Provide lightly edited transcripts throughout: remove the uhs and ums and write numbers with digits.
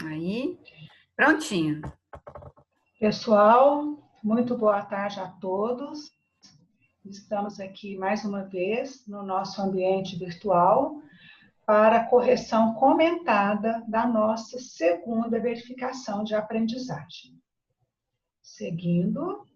Aí, prontinho. Pessoal, muito boa tarde a todos. Estamos aqui mais uma vez no nosso ambiente virtual para a correção comentada da nossa segunda verificação de aprendizagem. Seguindo,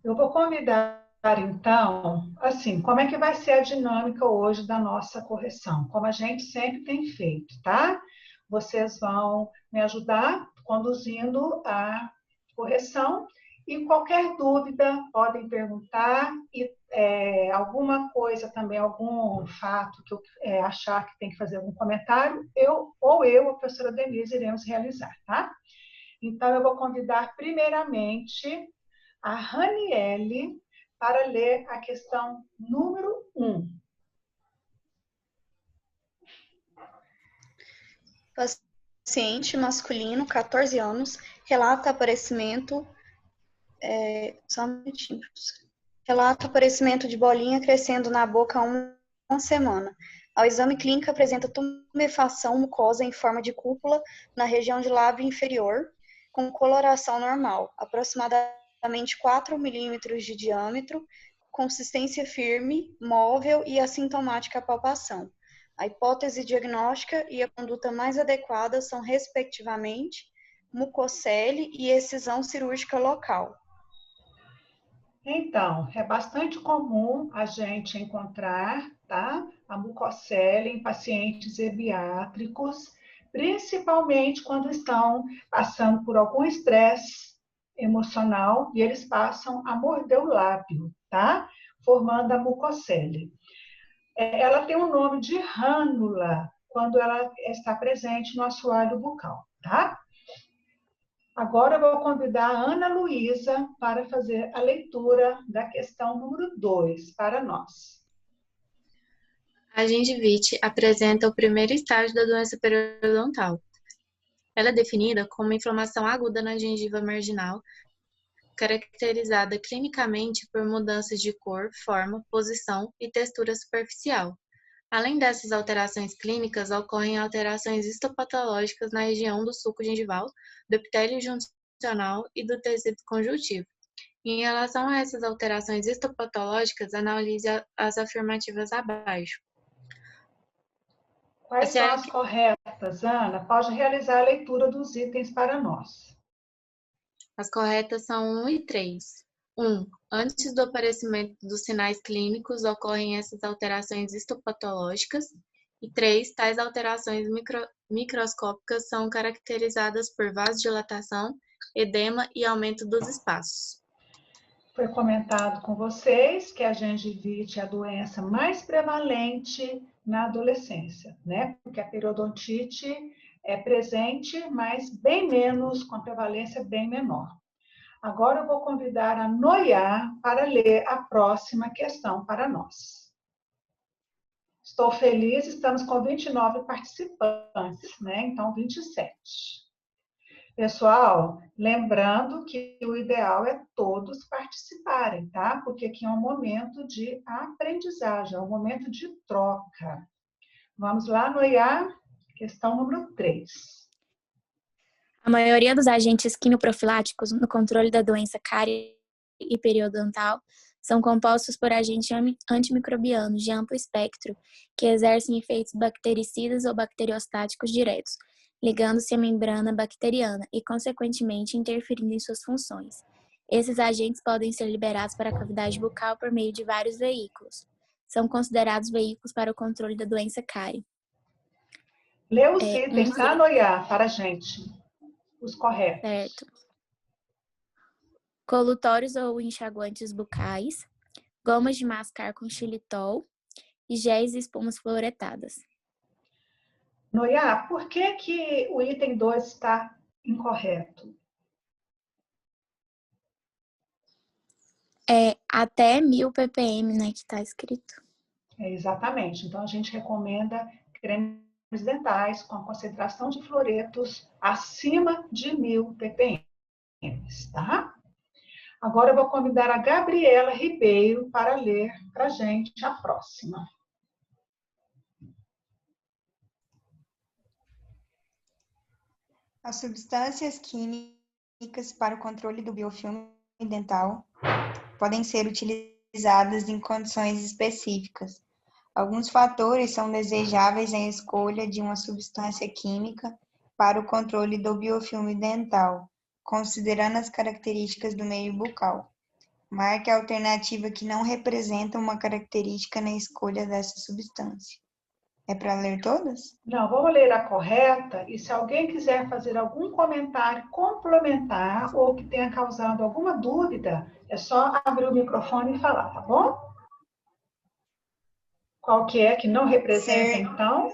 eu vou convidar, então, assim, como é que vai ser a dinâmica hoje da nossa correção? Como a gente sempre tem feito, tá? Vocês vão me ajudar conduzindo a correção e qualquer dúvida podem perguntar e alguma coisa também, algum fato que eu achar que tem que fazer algum comentário, eu, a professora Denise, iremos realizar, tá? Então, eu vou convidar primeiramente a Raniele para ler a questão número 1. Paciente masculino, 14 anos, relata aparecimento... só um minutinho. Relata aparecimento de bolinha crescendo na boca há uma semana. Ao exame clínico, apresenta tumefação mucosa em forma de cúpula na região de lábio inferior, com coloração normal, aproximadamente 4 milímetros de diâmetro, consistência firme, móvel e assintomática à palpação. A hipótese diagnóstica e a conduta mais adequada são, respectivamente, mucocele e excisão cirúrgica local. Então, é bastante comum a gente encontrar, tá, a mucocele em pacientes ebiátricos, principalmente quando estão passando por algum estresse emocional e eles passam a morder o lábio, tá? Formando a mucocele. Ela tem o nome de rânula quando ela está presente no assoalho bucal, tá? Agora eu vou convidar a Ana Luísa para fazer a leitura da questão número 2 para nós. A gengivite apresenta o primeiro estágio da doença periodontal. Ela é definida como uma inflamação aguda na gengiva marginal, caracterizada clinicamente por mudanças de cor, forma, posição e textura superficial. Além dessas alterações clínicas, ocorrem alterações histopatológicas na região do sulco gengival, do epitélio juncional e do tecido conjuntivo. Em relação a essas alterações histopatológicas, analise as afirmativas abaixo. Quais são as corretas, Ana? Pode realizar a leitura dos itens para nós. As corretas são 1 e 3. 1. Antes do aparecimento dos sinais clínicos, ocorrem essas alterações histopatológicas. E 3. Tais alterações microscópicas são caracterizadas por vasodilatação, edema e aumento dos espaços. Foi comentado com vocês que a gengivite é a doença mais prevalente na adolescência, né? Porque a periodontite é presente, mas bem menos, com a prevalência bem menor. Agora eu vou convidar a Noia para ler a próxima questão para nós. Estou feliz, estamos com 29 participantes, né? Então, 27. Pessoal, lembrando que o ideal é todos participarem, tá? Porque aqui é um momento de aprendizagem, é um momento de troca. Vamos lá, Noia, questão número 3. A maioria dos agentes quimioprofiláticos no controle da doença cárie e periodontal são compostos por agentes antimicrobianos de amplo espectro que exercem efeitos bactericidas ou bacteriostáticos diretos, ligando-se à membrana bacteriana e, consequentemente, interferindo em suas funções. Esses agentes podem ser liberados para a cavidade bucal por meio de vários veículos. São considerados veículos para o controle da doença cárie. Lê os itens, tá, Noia, para a gente. Os corretos. Certo. Colutórios ou enxaguantes bucais, gomas de mascar com xilitol e géis e espumas fluoretadas. Noia, por que o item 2 está incorreto? É até 1000 ppm, né, que está escrito. Exatamente. Então, a gente recomenda cremes dentais com a concentração de fluoretos acima de 1000 ppm, tá? Agora eu vou convidar a Gabriela Ribeiro para ler para a gente a próxima. As substâncias químicas para o controle do biofilme dental podem ser utilizadas em condições específicas. Alguns fatores são desejáveis em escolha de uma substância química para o controle do biofilme dental, considerando as características do meio bucal. Marque a alternativa que não representa uma característica na escolha dessa substância. É para ler todas? Não, vamos ler a correta e se alguém quiser fazer algum comentário complementar ou que tenha causado alguma dúvida, é só abrir o microfone e falar, tá bom? Qual que é que não representa, então?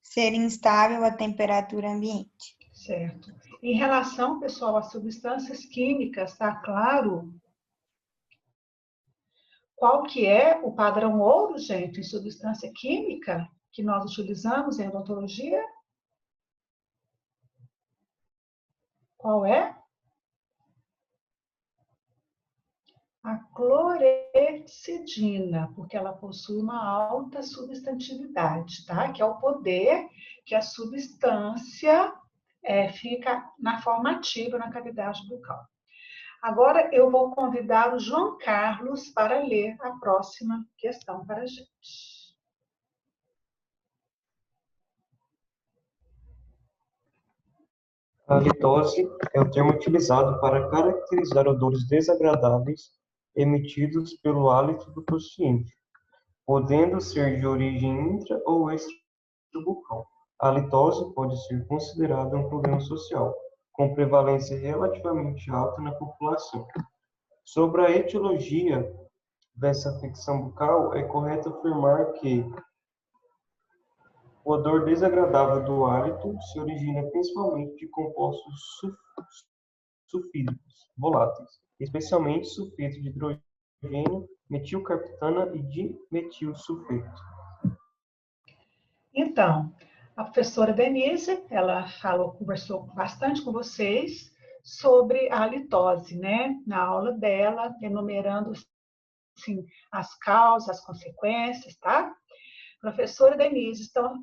Ser instável à temperatura ambiente. Certo. Em relação, pessoal, às substâncias químicas, está claro qual que é o padrão ouro, gente, em substância química que nós utilizamos em odontologia? Qual é? A clorexidina, porque ela possui uma alta substantividade, tá? Que é o poder que a substância fica na forma ativa na cavidade bucal. Agora eu vou convidar o João Carlos para ler a próxima questão para a gente. A litose é o termo utilizado para caracterizar odores desagradáveis emitidos pelo hálito do paciente, podendo ser de origem intra- ou extrabucal. A litose pode ser considerada um problema social, com prevalência relativamente alta na população. Sobre a etiologia dessa afecção bucal, é correto afirmar que o odor desagradável do hálito se origina principalmente de compostos sulfídicos voláteis, especialmente sulfeto de hidrogênio, metilcarptana e dimetilsulfeto. Então, a professora Denise, ela conversou bastante com vocês sobre a litose, né? Na aula dela, enumerando assim, as causas, as consequências, tá? Professora Denise, estão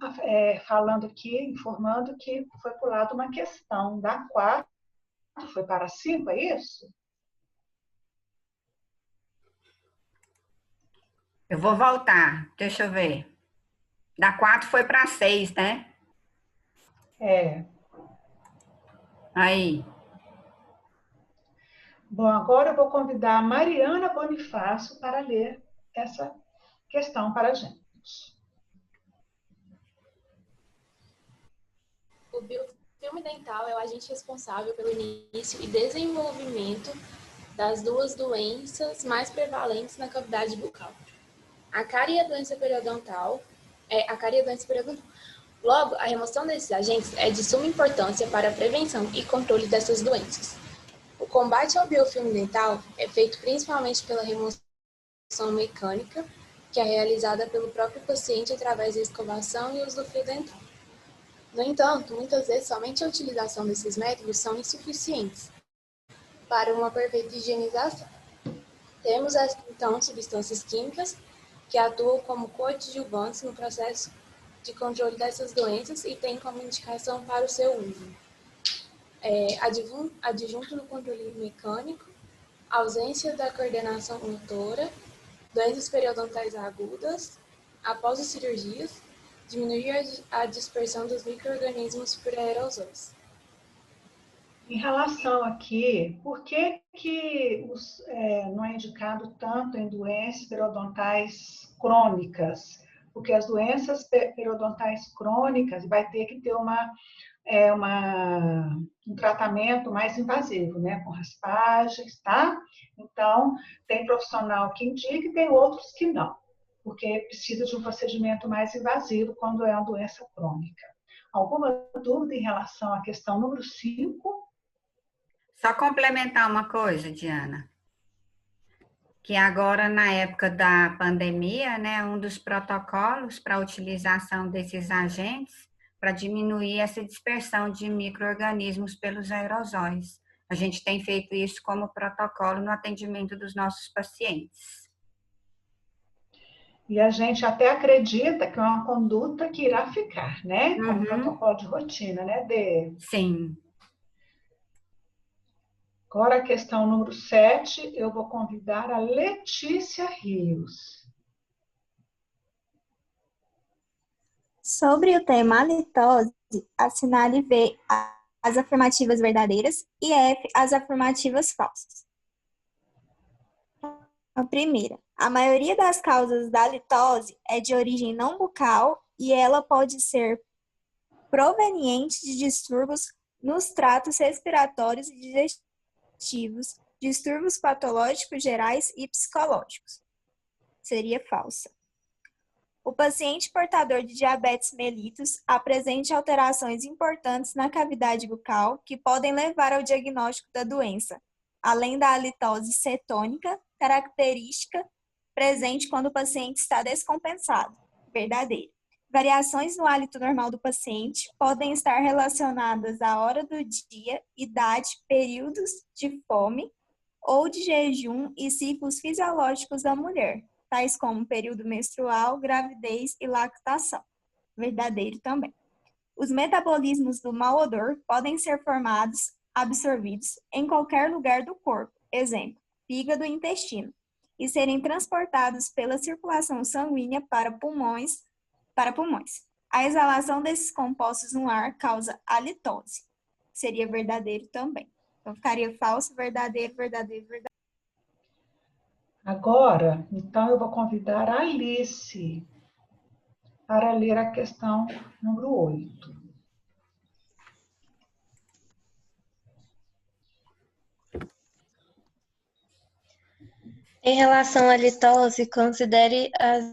falando aqui, informando que foi pulada uma questão da 4, foi para a 5, é isso? Eu vou voltar, deixa eu ver. Da 4 foi para 6, né? É. Aí. Bom, agora eu vou convidar a Mariana Bonifácio para ler essa questão para a gente. O biofilme dental é o agente responsável pelo início e desenvolvimento das duas doenças mais prevalentes na cavidade bucal. A cárie e a doença periodontal. Logo, a remoção desses agentes é de suma importância para a prevenção e controle dessas doenças. O combate ao biofilme dental é feito principalmente pela remoção mecânica, que é realizada pelo próprio paciente através da escovação e uso do fio dental. No entanto, muitas vezes somente a utilização desses métodos são insuficientes para uma perfeita higienização. Temos, então, substâncias químicas que atuam como coadjuvantes no processo de controle dessas doenças e têm como indicação para o seu uso. Adjunto no controle mecânico, ausência da coordenação motora, doenças periodontais agudas, após as cirurgias, diminuir a dispersão dos micro-organismos por aerosóis. Em relação aqui, por que não é indicado tanto em doenças periodontais crônicas? Porque as doenças periodontais crônicas vai ter que ter um tratamento mais invasivo, né? Com raspagens, tá? Então, tem profissional que indica e tem outros que não, porque precisa de um procedimento mais invasivo quando é uma doença crônica. Alguma dúvida em relação à questão número 5? Só complementar uma coisa, Diana, que agora, na época da pandemia, né, um dos protocolos para a utilização desses agentes para diminuir essa dispersão de micro-organismos pelos aerosóis. A gente tem feito isso como protocolo no atendimento dos nossos pacientes. E a gente até acredita que é uma conduta que irá ficar, né? Como Uhum. protocolo de rotina, né, Dê? Sim. Agora a questão número 7, eu vou convidar a Letícia Rios. Sobre o tema halitose, assinale V as afirmativas verdadeiras e F as afirmativas falsas. A primeira, a maioria das causas da halitose é de origem não bucal e ela pode ser proveniente de distúrbios nos tratos respiratórios e digestivos, distúrbios patológicos gerais e psicológicos. Seria falsa. O paciente portador de diabetes mellitus apresenta alterações importantes na cavidade bucal que podem levar ao diagnóstico da doença, além da halitose cetônica, característica presente quando o paciente está descompensado. Verdadeiro. Variações no hálito normal do paciente podem estar relacionadas à hora do dia, idade, períodos de fome ou de jejum e ciclos fisiológicos da mulher, tais como período menstrual, gravidez e lactação. Verdadeiro também. Os metabolismos do mau odor podem ser formados, absorvidos em qualquer lugar do corpo, exemplo, fígado e intestino, e serem transportados pela circulação sanguínea para pulmões. A exalação desses compostos no ar causa halitose. Seria verdadeiro também. Então, ficaria falso, verdadeiro, verdadeiro, verdadeiro. Agora, então, eu vou convidar a Alice para ler a questão número 8. Em relação à litose, considere as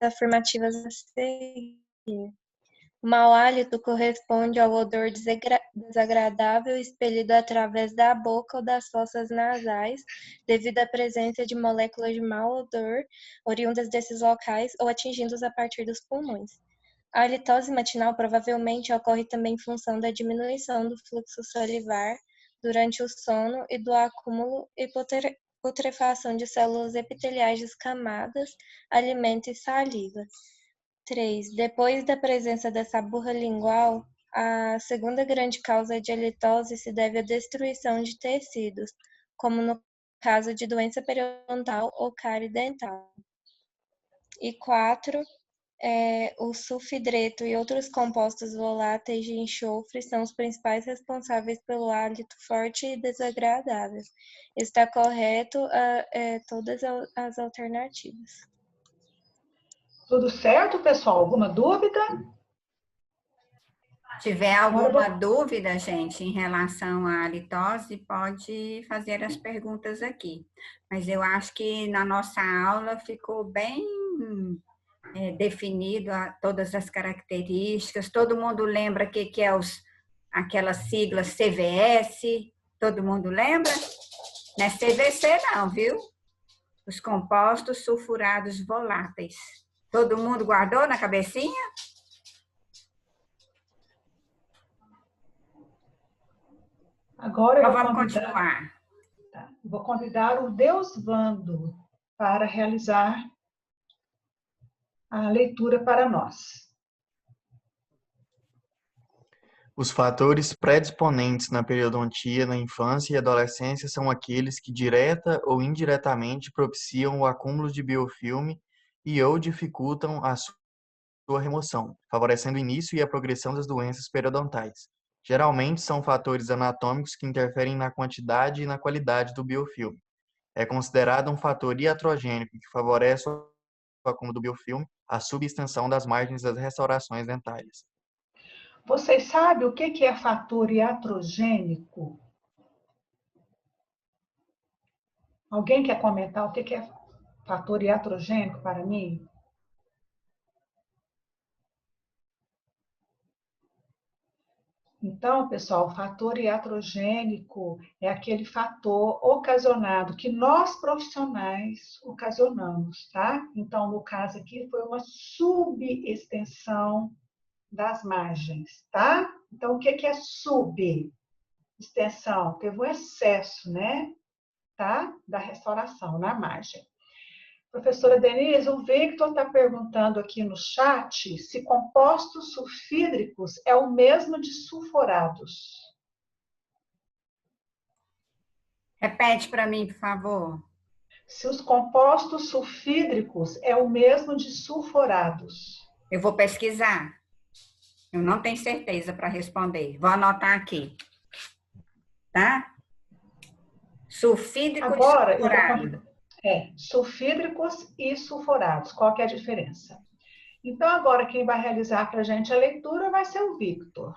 afirmativas a seguir. O mau hálito corresponde ao odor desagradável expelido através da boca ou das fossas nasais, devido à presença de moléculas de mau odor oriundas desses locais ou atingindo-os a partir dos pulmões. A halitose matinal provavelmente ocorre também em função da diminuição do fluxo salivar durante o sono e do acúmulo e putrefação de células epiteliais descamadas, alimento e saliva. 3. Depois da presença dessa burra lingual, a segunda grande causa de halitose se deve à destruição de tecidos, como no caso de doença periodontal ou cárie dental. E 4. O sulfidreto e outros compostos voláteis de enxofre são os principais responsáveis pelo hálito forte e desagradável. Está correto todas as alternativas. Tudo certo, pessoal? Alguma dúvida? Se tiver alguma dúvida, gente, em relação à halitose, pode fazer as perguntas aqui. Mas eu acho que na nossa aula ficou bem definido todas as características. Todo mundo lembra o que é aquelas siglas CVS? Todo mundo lembra? Não é CVC não, viu? Os compostos sulfurados voláteis. Todo mundo guardou na cabecinha? Agora eu vamos continuar. Vou convidar o Deusvando para realizar a leitura para nós. Os fatores predisponentes na periodontia na infância e adolescência são aqueles que direta ou indiretamente propiciam o acúmulo de biofilme e ou dificultam a sua remoção, favorecendo o início e a progressão das doenças periodontais. Geralmente são fatores anatômicos que interferem na quantidade e na qualidade do biofilme. É considerado um fator iatrogênico que favorece o acúmulo do biofilme, a subextensão das margens das restaurações dentárias. Vocês sabem o que é fator iatrogênico? Alguém quer comentar o que é fator iatrogênico para mim? Então, pessoal, o fator iatrogênico é aquele fator ocasionado que nós profissionais ocasionamos, tá? Então, no caso aqui, foi uma subextensão das margens, tá? Então, o que é subextensão? Teve um excesso, né? Tá? Da restauração na margem. Professora Denise, o Victor está perguntando aqui no chat se compostos sulfídricos é o mesmo de sulfurados. Repete para mim, por favor. Se os compostos sulfídricos é o mesmo de sulfurados. Eu vou pesquisar. Eu não tenho certeza para responder. Vou anotar aqui. Tá? Sulfídrico Agora, e sulfurado. Sulfídricos e sulfurados. Qual que é a diferença? Então, agora quem vai realizar para a gente a leitura vai ser o Victor.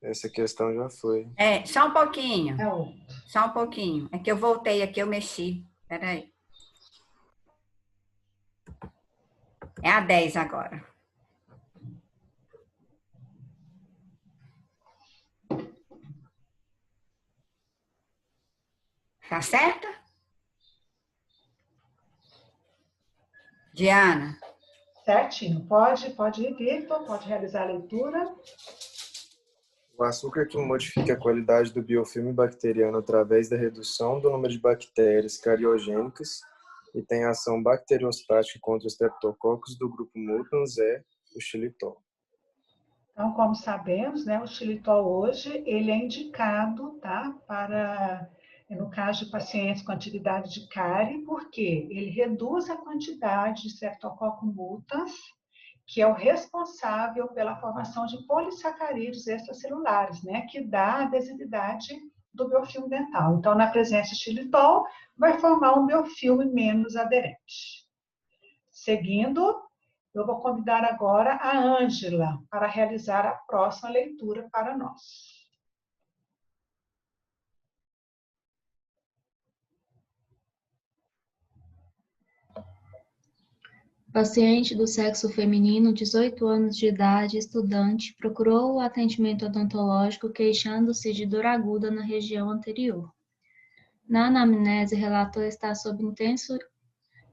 Essa questão já foi. Só um pouquinho. É outro. Só um pouquinho. É que eu voltei aqui, eu mexi. Espera aí. É a 10 agora. Tá certo? Diana? Certinho. Pode ir, Victor. Pode realizar a leitura. O açúcar que modifica a qualidade do biofilme bacteriano através da redução do número de bactérias cariogênicas e tem ação bacteriostática contra os streptococcus do grupo mutans é o xilitol. Então, como sabemos, né, o xilitol hoje ele é indicado, tá, para, no caso de pacientes com atividade de cárie, porque ele reduz a quantidade de Streptococcus mutans, que é o responsável pela formação de polissacarídeos extracelulares, né, que dá a adesividade do biofilme dental. Então, na presença de xilitol, vai formar um biofilme menos aderente. Seguindo, eu vou convidar agora a Ângela para realizar a próxima leitura para nós. Paciente do sexo feminino, 18 anos de idade, estudante, procurou o atendimento odontológico queixando-se de dor aguda na região anterior. Na anamnese, relatou estar sob intenso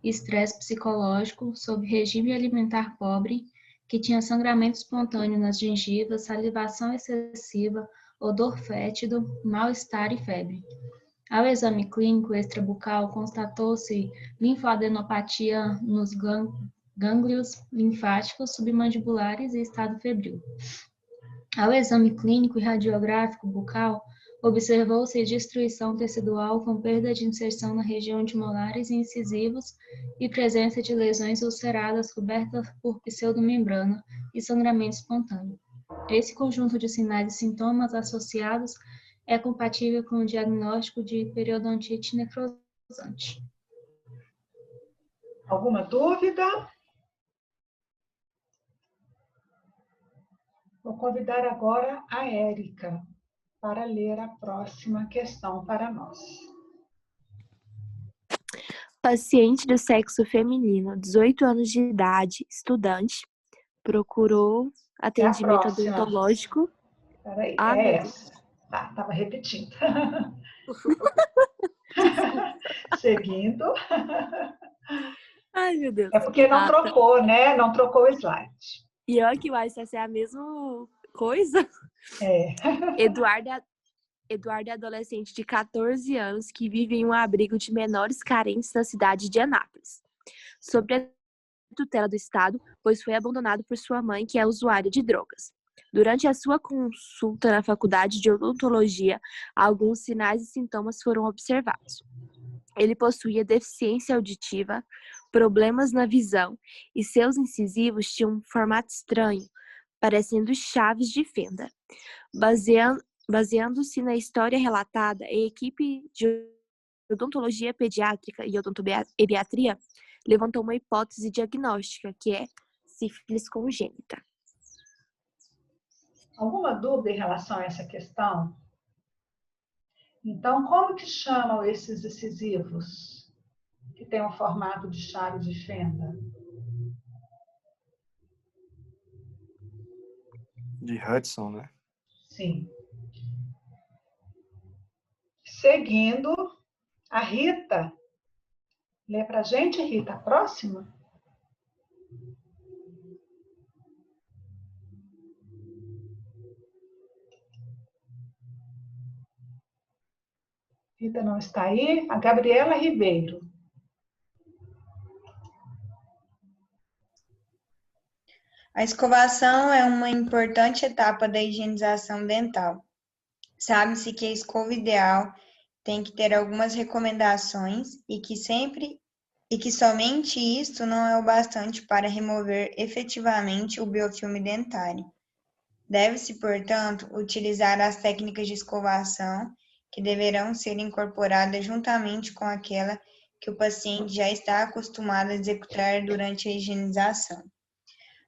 estresse psicológico, sob regime alimentar pobre, que tinha sangramento espontâneo nas gengivas, salivação excessiva, odor fétido, mal-estar e febre. Ao exame clínico extrabucal, constatou-se linfadenopatia nos gânglios linfáticos submandibulares e estado febril. Ao exame clínico e radiográfico bucal, observou-se destruição tecidual com perda de inserção na região de molares e incisivos e presença de lesões ulceradas cobertas por pseudomembrana e sangramento espontâneo. Esse conjunto de sinais e sintomas associados é compatível com o diagnóstico de periodontite necrosante. Alguma dúvida? Vou convidar agora a Érica para ler a próxima questão para nós. Paciente do sexo feminino, 18 anos de idade, estudante, procurou atendimento odontológico. Peraí, essa. Tá, estava repetindo. Seguindo. Ai, meu Deus. É porque não trocou, né? Não trocou o slide. E olha que vai ser a mesma coisa. Eduardo é adolescente de 14 anos que vive em um abrigo de menores carentes na cidade de Anápolis. Sob a tutela do Estado, pois foi abandonado por sua mãe, que é usuária de drogas. Durante a sua consulta na faculdade de odontologia, alguns sinais e sintomas foram observados. Ele possuía deficiência auditiva, problemas na visão e seus incisivos tinham um formato estranho, parecendo chaves de fenda. Baseando-se na história relatada, a equipe de odontologia pediátrica e odontopediatria levantou uma hipótese diagnóstica, que é sífilis congênita. Alguma dúvida em relação a essa questão? Então, como que chamam esses incisivos que têm um formato de chave de fenda? De Hudson, né? Sim. Seguindo, a Rita. Lê pra gente, Rita, a próxima? Rita não está aí. A Gabriela Ribeiro. A escovação é uma importante etapa da higienização dental. Sabe-se que a escova ideal tem que ter algumas recomendações e que somente isto não é o bastante para remover efetivamente o biofilme dentário. Deve-se, portanto, utilizar as técnicas de escovação que deverão ser incorporadas juntamente com aquela que o paciente já está acostumado a executar durante a higienização.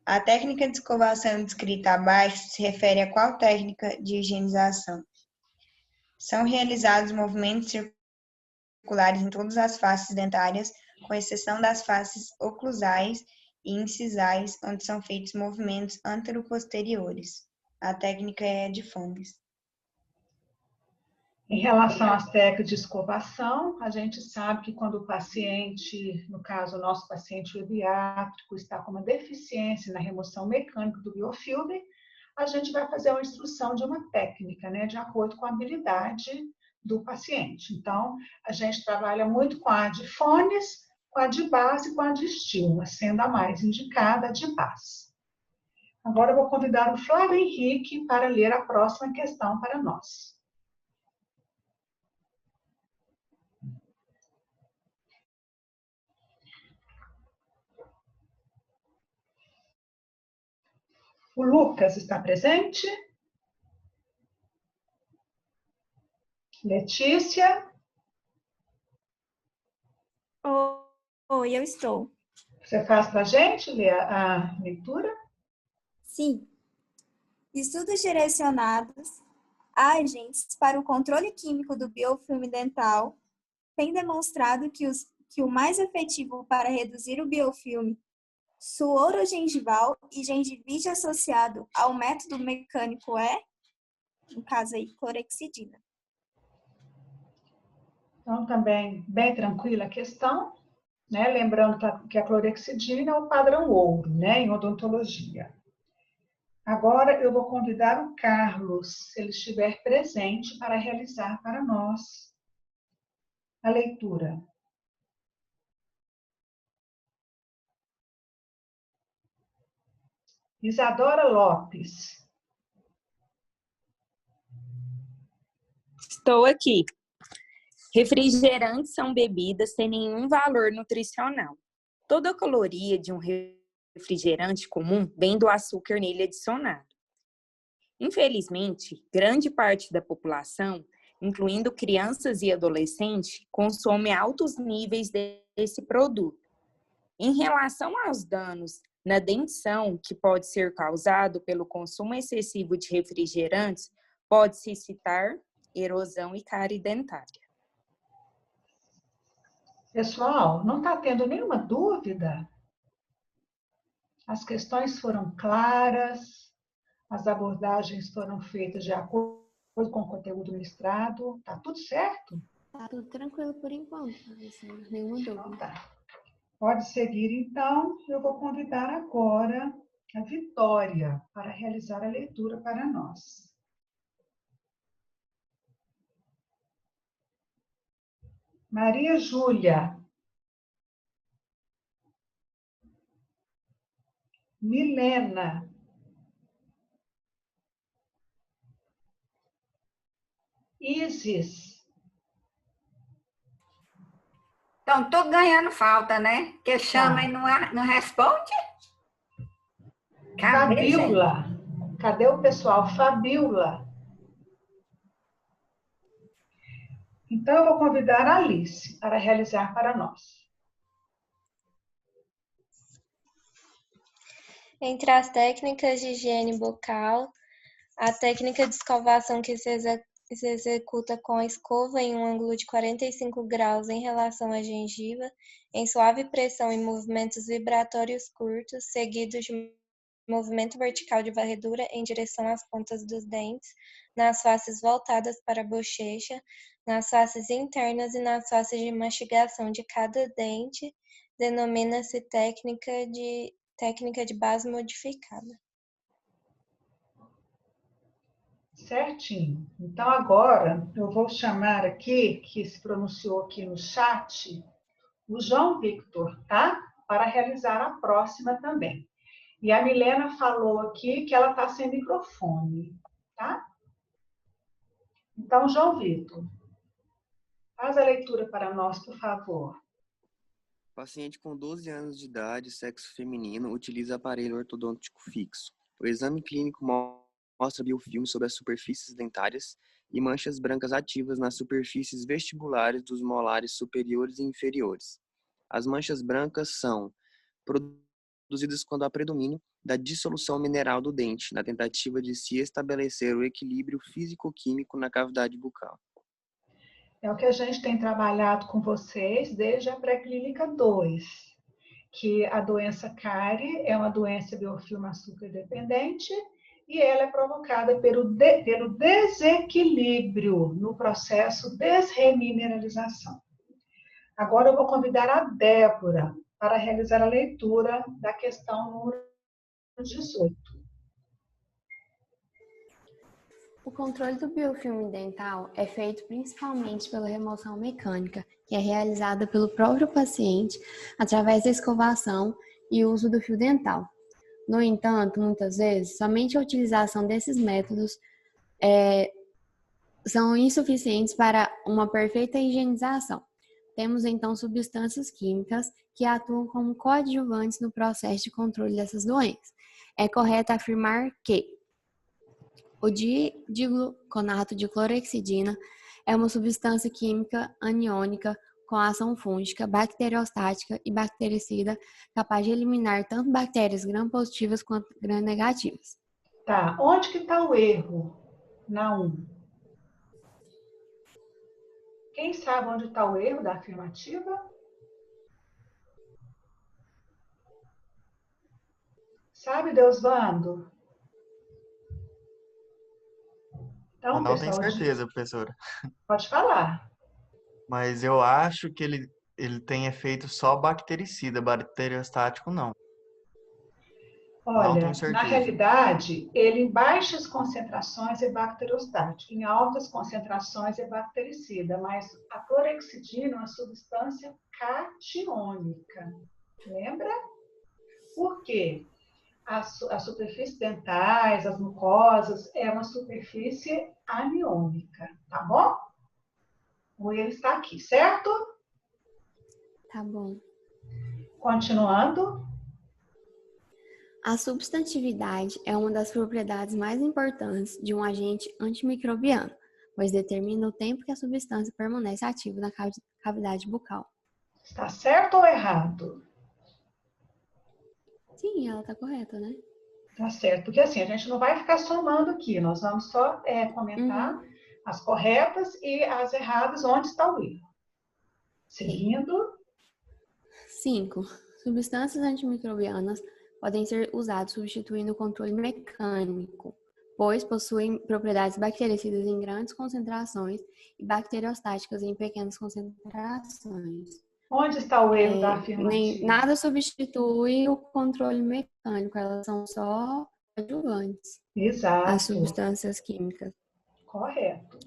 A técnica de escovação descrita abaixo se refere a qual técnica de higienização? São realizados movimentos circulares em todas as faces dentárias, com exceção das faces oclusais e incisais, onde são feitos movimentos antero-posteriores. A técnica é de Fonges. Em relação às técnicas de escovação, a gente sabe que quando o paciente, no caso o nosso paciente pediátrico, está com uma deficiência na remoção mecânica do biofilme, a gente vai fazer uma instrução de uma técnica, né, de acordo com a habilidade do paciente. Então, a gente trabalha muito com a de fones, com a de base e com a de estímulo, sendo a mais indicada a de base. Agora eu vou convidar o Flávio Henrique para ler a próxima questão para nós. O Lucas está presente? Letícia? Oi, eu estou. Você faz para a gente ler a leitura? Sim. Estudos direcionados a agentes para o controle químico do biofilme dental têm demonstrado que o mais efetivo para reduzir o biofilme suorogengival e gengivite associado ao método mecânico é, no caso aí, clorexidina. Então, também bem tranquila a questão, né? Lembrando que a clorexidina é o padrão ouro, né, em odontologia. Agora eu vou convidar o Carlos, se ele estiver presente, para realizar para nós a leitura. Isadora Lopes. Estou aqui. Refrigerantes são bebidas sem nenhum valor nutricional. Toda a caloria de um refrigerante comum vem do açúcar nele adicionado. Infelizmente, grande parte da população, incluindo crianças e adolescentes, consome altos níveis desse produto. Em relação aos danos na dentição que pode ser causado pelo consumo excessivo de refrigerantes, pode-se citar erosão e cárie dentária. Pessoal, não está tendo nenhuma dúvida? As questões foram claras, as abordagens foram feitas de acordo com o conteúdo ministrado, está tudo certo? Está tudo tranquilo por enquanto, professor, nenhuma dúvida. Então, tá. Pode seguir, então. Eu vou convidar agora a Vitória para realizar a leitura para nós. Maria Júlia. Milena. Isis. Estão todos ganhando falta, né? Que chama e não responde? Fabiola. Cadê o pessoal? Fabiola. Então, eu vou convidar a Alice para realizar para nós. Entre as técnicas de higiene bucal, a técnica de escovação que se executa com a escova em um ângulo de 45 graus em relação à gengiva, em suave pressão e movimentos vibratórios curtos, seguidos de movimento vertical de varredura em direção às pontas dos dentes, nas faces voltadas para a bochecha, nas faces internas e nas faces de mastigação de cada dente, denomina-se técnica de base modificada. Certinho. Então, agora, eu vou chamar aqui, que se pronunciou aqui no chat, o João Victor, tá? Para realizar a próxima também. E a Milena falou aqui que ela está sem microfone, tá? Então, João Victor, faz a leitura para nós, por favor. Paciente com 12 anos de idade, sexo feminino, utiliza aparelho ortodôntico fixo. O exame clínico mostra biofilme sobre as superfícies dentárias e manchas brancas ativas nas superfícies vestibulares dos molares superiores e inferiores. As manchas brancas são produzidas quando há predomínio da dissolução mineral do dente, na tentativa de se estabelecer o equilíbrio físico-químico na cavidade bucal. É o que a gente tem trabalhado com vocês desde a pré-clínica 2, que a doença cárie é uma doença biofilme açúcar dependente e ela é provocada pelo desequilíbrio no processo desremineralização. Agora eu vou convidar a Débora para realizar a leitura da questão número 18. O controle do biofilme dental é feito principalmente pela remoção mecânica, que é realizada pelo próprio paciente através da escovação e uso do fio dental. No entanto, muitas vezes, somente a utilização desses métodos são insuficientes para uma perfeita higienização. Temos, então, substâncias químicas que atuam como coadjuvantes no processo de controle dessas doenças. É correto afirmar que o digluconato de clorexidina é uma substância química aniônica com ação fúngica, bacteriostática e bactericida, capaz de eliminar tanto bactérias gram-positivas quanto gram-negativas. Tá, onde que está o erro na 1? Quem sabe onde está o erro da afirmativa? Sabe, Deusvando? Então, Eu não pessoal, tenho certeza, professora. Pode falar. Mas eu acho que ele tem efeito só bactericida, bacteriostático não. Olha, Não tenho na certeza. realidade, ele em baixas concentrações é bacteriostático, em altas concentrações é bactericida, mas a clorexidina é uma substância catiônica. Lembra? Por quê? As superfícies dentais, as mucosas, é uma superfície aniônica, tá bom? O erro está aqui, certo? Tá bom. Continuando. A substantividade é uma das propriedades mais importantes de um agente antimicrobiano, pois determina o tempo que a substância permanece ativa na cavidade bucal. Está certo ou errado? Sim, ela está correta, né? Tá certo, porque assim, a gente não vai ficar somando aqui, nós vamos só comentar as corretas e as erradas, onde está o erro. Seguindo. 5. Substâncias antimicrobianas podem ser usadas substituindo o controle mecânico, pois possuem propriedades bactericidas em grandes concentrações e bacteriostáticas em pequenas concentrações. Onde está o erro da afirmativa? Nada substitui o controle mecânico, elas são só adjuvantes. Exato. As substâncias químicas. Correto.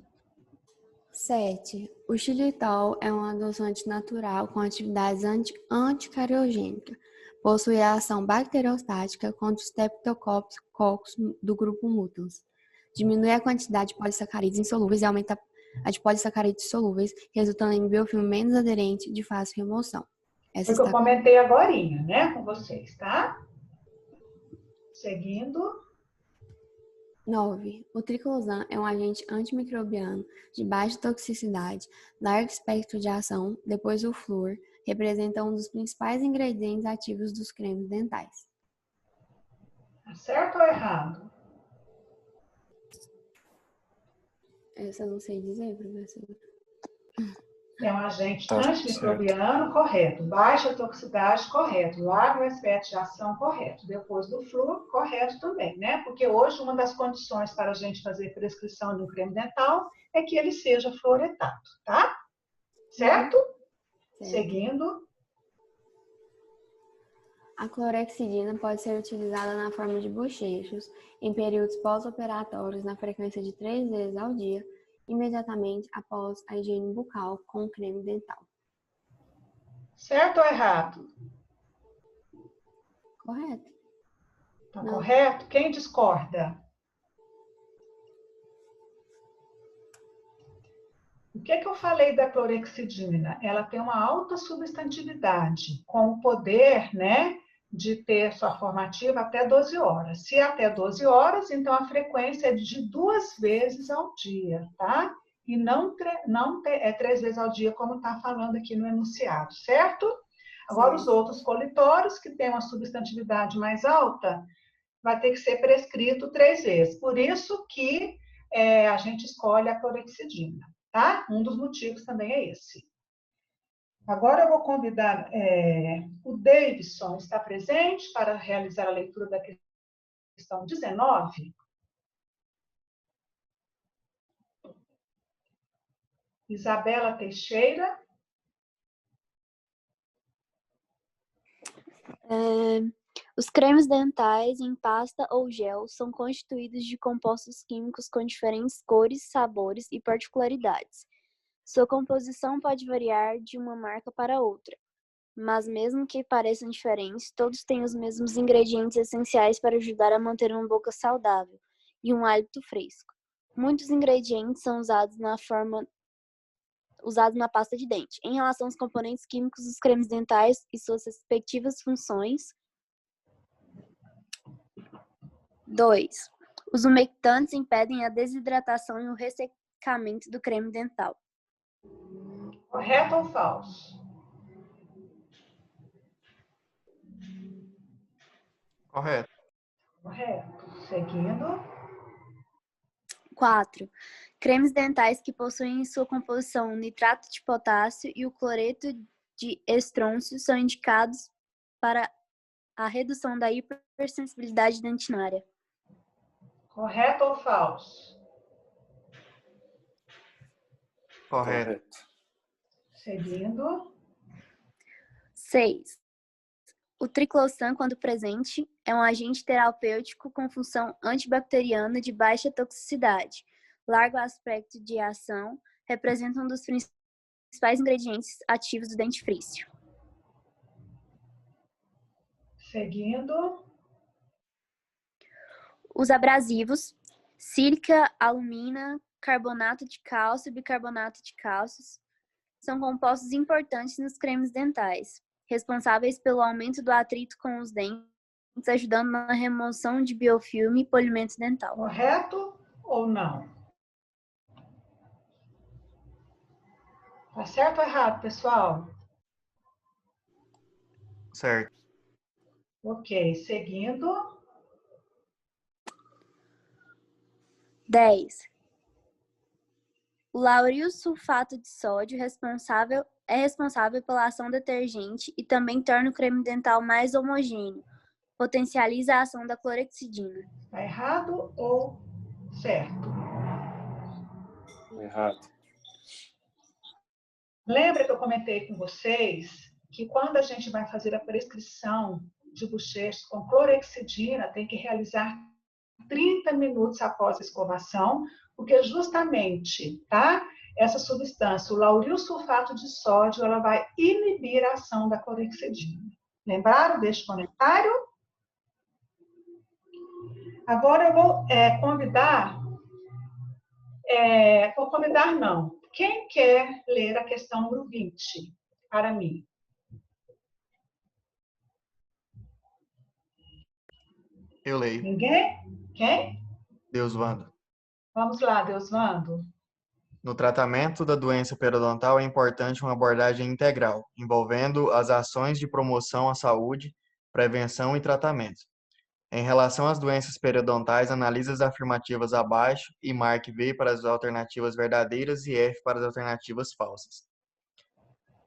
7. O xilitol é um adoçante natural com atividades anticariogênicas. Possui a ação bacteriostática contra os streptococcus do grupo mutans. Diminui a quantidade de polissacarídeos insolúveis e aumenta a de polissacarídeos solúveis, resultando em biofilme menos aderente de fácil remoção. Essa foi o que eu comentei agorinha, né, com vocês, tá? Seguindo. 9. O triclosan é um agente antimicrobiano de baixa toxicidade, largo espectro de ação, depois o flúor, representa um dos principais ingredientes ativos dos cremes dentais. Certo ou errado? Essa eu não sei dizer, professora. É um agente antimicrobiano, correto. Baixa toxicidade, correto. Largo espectro de ação, correto. Depois do flúor, correto também, né? Porque hoje uma das condições para a gente fazer prescrição de um creme dental é que ele seja fluoretado, tá? Certo? Seguindo. A clorexidina pode ser utilizada na forma de bochechos em períodos pós-operatórios na frequência de 3 vezes ao dia, imediatamente após a higiene bucal com creme dental. Certo ou errado? Correto. Tá correto? Quem discorda? O que eu falei da clorexidina? Ela tem uma alta substantividade, com o poder, né, de ter sua formativa até 12 horas. Se até 12 horas, então a frequência é de 2 vezes ao dia, tá? E não 3 vezes ao dia, como está falando aqui no enunciado, certo? Agora, os outros colitórios, que têm uma substantividade mais alta, vai ter que ser prescrito 3 vezes. Por isso que a gente escolhe a clorexidina, tá? Um dos motivos também é esse. Agora eu vou convidar o Davidson, está presente para realizar a leitura da questão 19. Isabela Teixeira. Os cremes dentais em pasta ou gel são constituídos de compostos químicos com diferentes cores, sabores e particularidades. Sua composição pode variar de uma marca para outra, mas mesmo que pareçam diferentes, todos têm os mesmos ingredientes essenciais para ajudar a manter uma boca saudável e um hálito fresco. Muitos ingredientes são usados na pasta de dente. Em relação aos componentes químicos dos cremes dentais e suas respectivas funções. 2. Os umectantes impedem a desidratação e o ressecamento do creme dental. Correto ou falso? Correto. Correto. Seguindo. 4. Cremes dentais que possuem em sua composição o nitrato de potássio e o cloreto de estrôncio são indicados para a redução da hipersensibilidade dentinária. Correto ou falso? Correto. Seguindo. 6. O triclosan, quando presente, é um agente terapêutico com função antibacteriana de baixa toxicidade. Largo aspecto de ação, representa um dos principais ingredientes ativos do dentifrício. Seguindo. Os abrasivos, sílica, alumina, carbonato de cálcio e bicarbonato de cálcio, são compostos importantes nos cremes dentais, responsáveis pelo aumento do atrito com os dentes, ajudando na remoção de biofilme e polimento dental. Correto ou não? Tá certo ou errado, pessoal? Certo. Ok, seguindo. 10. O lauril sulfato de sódio é responsável pela ação detergente e também torna o creme dental mais homogêneo. Potencializa a ação da clorexidina. Está errado ou certo? Errado. Lembra que eu comentei com vocês que quando a gente vai fazer a prescrição de bochechas com clorexidina, tem que realizar 30 minutos após a escovação, porque justamente, tá? Essa substância, o lauril sulfato de sódio, ela vai inibir a ação da clorexidina. Lembraram deste comentário? Agora eu vou convidar não. Quem quer ler a questão número 20 para mim? Eu leio. Ninguém? Quem? Deusvando. Vamos lá, Deusvando. No tratamento da doença periodontal é importante uma abordagem integral, envolvendo as ações de promoção à saúde, prevenção e tratamento. Em relação às doenças periodontais, analise as afirmativas abaixo e marque V para as alternativas verdadeiras e F para as alternativas falsas.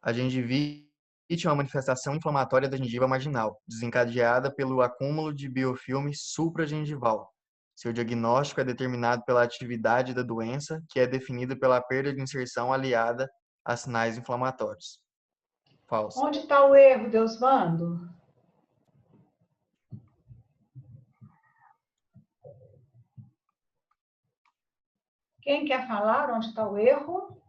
A gengivite é uma manifestação inflamatória da gengiva marginal, desencadeada pelo acúmulo de biofilme supragengival. Seu diagnóstico é determinado pela atividade da doença, que é definida pela perda de inserção aliada a sinais inflamatórios. Falso. Onde está o erro, Deusvando? Quem quer falar onde está o erro?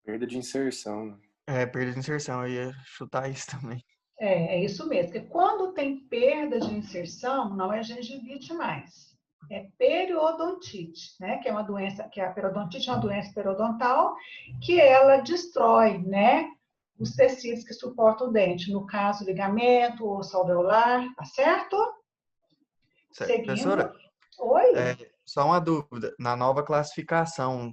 Perda de inserção. Perda de inserção, eu ia chutar isso também. É isso mesmo, porque quando tem perda de inserção, não é gengivite mais. É periodontite, né? Que é uma doença, que a periodontite é uma doença periodontal, que ela destrói, né? Os tecidos que suportam o dente, no caso, ligamento, osso alveolar, tá certo? Certo. Professora, Oi? só uma dúvida. Na nova classificação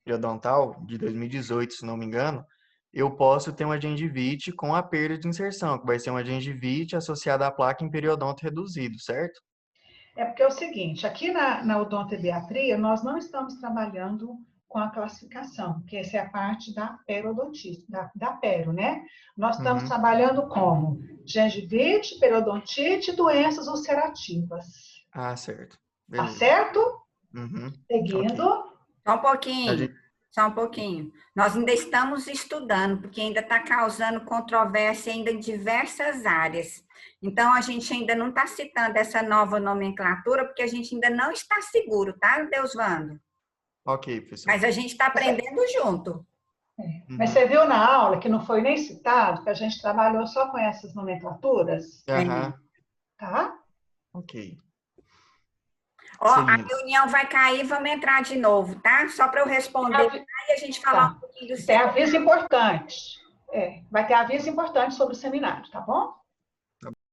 periodontal de 2018, se não me engano, eu posso ter uma gengivite com a perda de inserção, que vai ser uma gengivite associada à placa em periodonto reduzido, certo? É porque é o seguinte, aqui na odontopediatria, nós não estamos trabalhando com a classificação, que essa é a parte da periodontite, da pero, né? Nós estamos trabalhando como gengivite, periodontite e doenças ulcerativas. Ah, certo. Tá Beleza. certo? Uhum. Seguindo. Ok. Só um pouquinho. Só um pouquinho. Nós ainda estamos estudando, porque ainda está causando controvérsia ainda em diversas áreas. Então, a gente ainda não está citando essa nova nomenclatura, porque a gente ainda não está seguro, tá, Deusvando? Ok, professor. Mas a gente está aprendendo junto. Mas você viu na aula que não foi nem citado, que a gente trabalhou só com essas nomenclaturas? Tá? Ok. Ó, a reunião vai cair, vamos entrar de novo, tá? Só para eu responder e a gente falar um pouquinho do Tem aviso importante. Vai ter aviso importante sobre o seminário, tá bom?